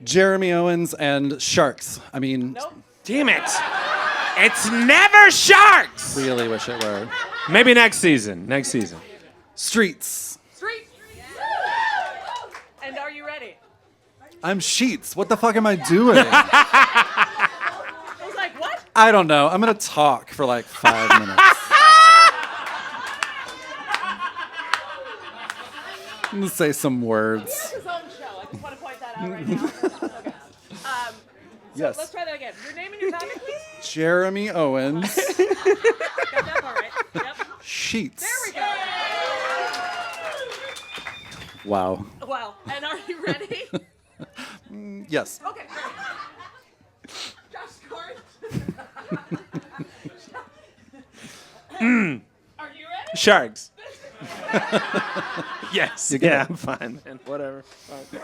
Jeremy Owens and sharks. I mean, Nope. Damn it. It's never sharks. really wish it were. Maybe next season. Streets. Street. And are you ready? I'm sheets. What the fuck am I doing? I was like, what? I don't know. I'm going to talk for like 5 minutes. I'm going to say some words. He has his own show. I just want to point that out right now. Okay. Yes. Let's try that again. Your name and your topic, please? Jeremy Owens. Got that part right. Yep. Sheets. There we go. Wow. Wow. And are you ready? Yes. Okay. Josh Gordon. Are you ready? Sharks. Yes. You get Yeah, it. I'm fine, man. Whatever. Fine.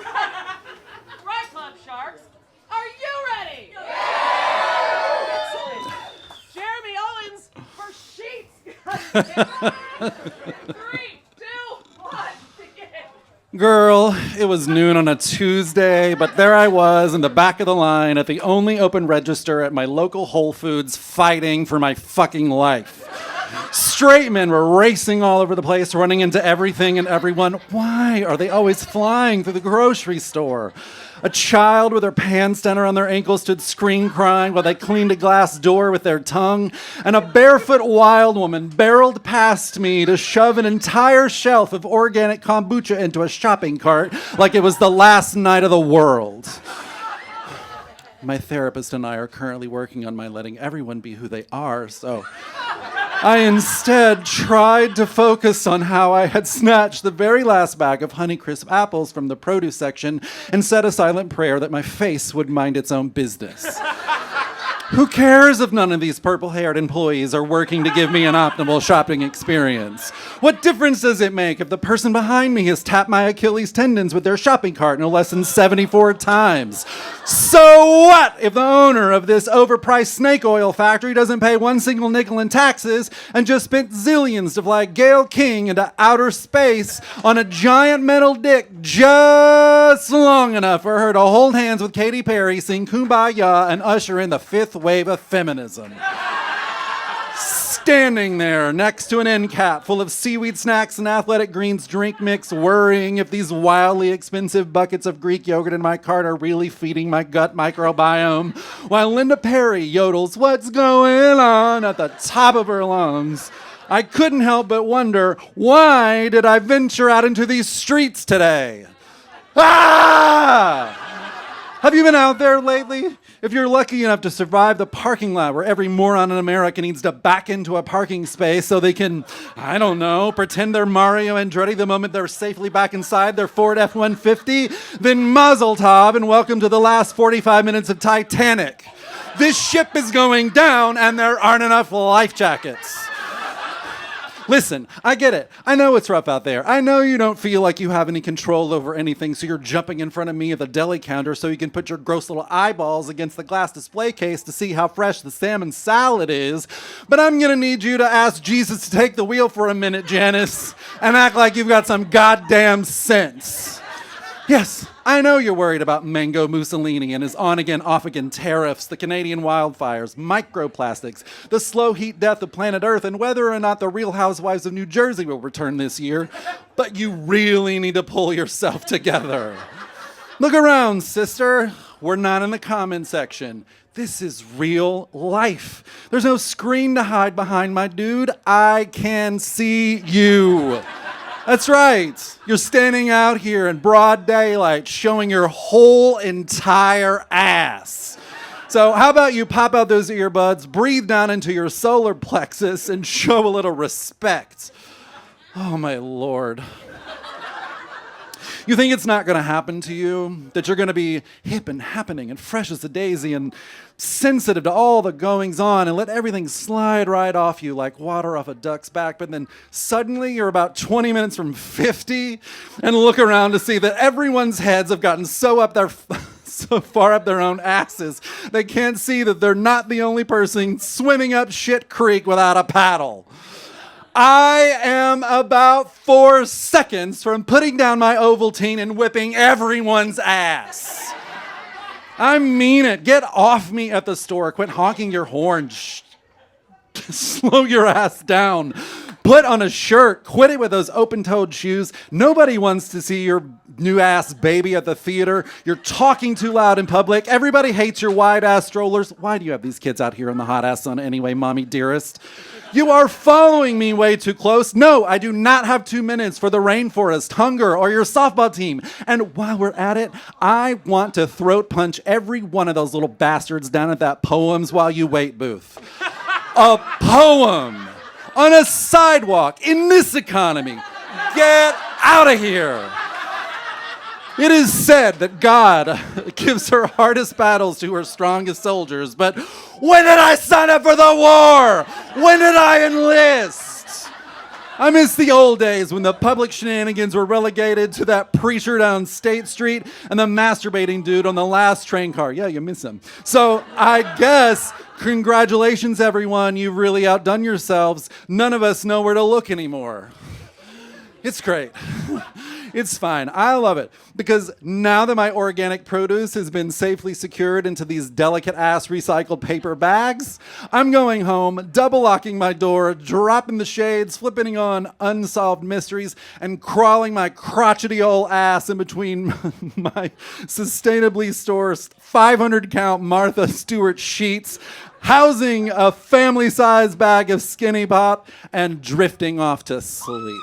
Right Club Sharks. Are you ready? Excellent. Jeremy Owens for Sheets. 3, 2, 1. Begin. Girl, it was noon on a Tuesday, but there I was in the back of the line at the only open register at my local Whole Foods fighting for my fucking life. Straight men were racing all over the place, running into everything and everyone. Why are they always flying through the grocery store? A child with her pants down around their ankles stood scream crying while they cleaned a glass door with their tongue. And a barefoot wild woman barreled past me to shove an entire shelf of organic kombucha into a shopping cart like it was the last night of the world. My therapist and I are currently working on my letting everyone be who they are, so I instead tried to focus on how I had snatched the very last bag of Honeycrisp apples from the produce section and said a silent prayer that my face would mind its own business. Who cares if none of these purple-haired employees are working to give me an optimal shopping experience? What difference does it make if the person behind me has tapped my Achilles tendons with their shopping cart no less than 74 times? So what if the owner of this overpriced snake oil factory doesn't pay one single nickel in taxes and just spent zillions to fly Gail King into outer space on a giant metal dick just long enough for her to hold hands with Katy Perry, sing Kumbaya, and usher in the fifth wave of feminism? Standing there next to an end cap full of seaweed snacks and Athletic Greens drink mix, worrying if these wildly expensive buckets of Greek yogurt in my cart are really feeding my gut microbiome, while Linda Perry yodels "What's going on" at the top of her lungs. I couldn't help but wonder, why did I venture out into these streets today? Ah! Have you been out there lately? If you're lucky enough to survive the parking lot where every moron in America needs to back into a parking space so they can, I don't know, pretend they're Mario Andretti the moment they're safely back inside their Ford F-150, then mazel tov and welcome to the last 45 minutes of Titanic. This ship is going down and there aren't enough life jackets. Listen, I get it. I know it's rough out there. I know you don't feel like you have any control over anything, so you're jumping in front of me at the deli counter so you can put your gross little eyeballs against the glass display case to see how fresh the salmon salad is. But I'm going to need you to ask Jesus to take the wheel for a minute, Janice, and act like you've got some goddamn sense. Yes, I know you're worried about Mango Mussolini and his on-again, off-again tariffs, the Canadian wildfires, microplastics, the slow heat death of planet Earth, and whether or not the Real Housewives of New Jersey will return this year. But you really need to pull yourself together. Look around, sister. We're not in the comment section. This is real life. There's no screen to hide behind, my dude. I can see you. That's right. You're standing out here in broad daylight showing your whole entire ass. So how about you pop out those earbuds, breathe down into your solar plexus, and show a little respect. Oh, my Lord. You think it's not going to happen to you? That you're going to be hip and happening and fresh as a daisy and sensitive to all the goings on and let everything slide right off you like water off a duck's back, but then suddenly you're about 20 minutes from 50 and look around to see that everyone's heads have gotten so far up their own asses they can't see that they're not the only person swimming up shit creek without a paddle. I am about 4 seconds from putting down my Ovaltine and whipping everyone's ass. I mean it. Get off me at the store. Quit honking your horn. Slow your ass down. Put on a shirt. Quit it with those open-toed shoes. Nobody wants to see your new-ass baby at the theater. You're talking too loud in public. Everybody hates your wide-ass strollers. Why do you have these kids out here in the hot-ass sun anyway, mommy dearest? You are following me way too close. No, I do not have 2 minutes for the rainforest, hunger, or your softball team. And while we're at it, I want to throat punch every one of those little bastards down at that Poems While You Wait booth. A poem on a sidewalk in this economy. Get out of here. It is said that God gives her hardest battles to her strongest soldiers, but when did I sign up for the war? When did I enlist? I miss the old days when the public shenanigans were relegated to that preacher down State Street and the masturbating dude on the last train car. Yeah, you miss him. So I guess, congratulations, everyone. You've really outdone yourselves. None of us know where to look anymore. It's great. It's fine. I love it. Because now that my organic produce has been safely secured into these delicate-ass recycled paper bags, I'm going home, double-locking my door, dropping the shades, flipping on Unsolved Mysteries, and crawling my crotchety old ass in between my sustainably sourced 500-count Martha Stewart sheets, housing a family-sized bag of Skinny Pop, and drifting off to sleep.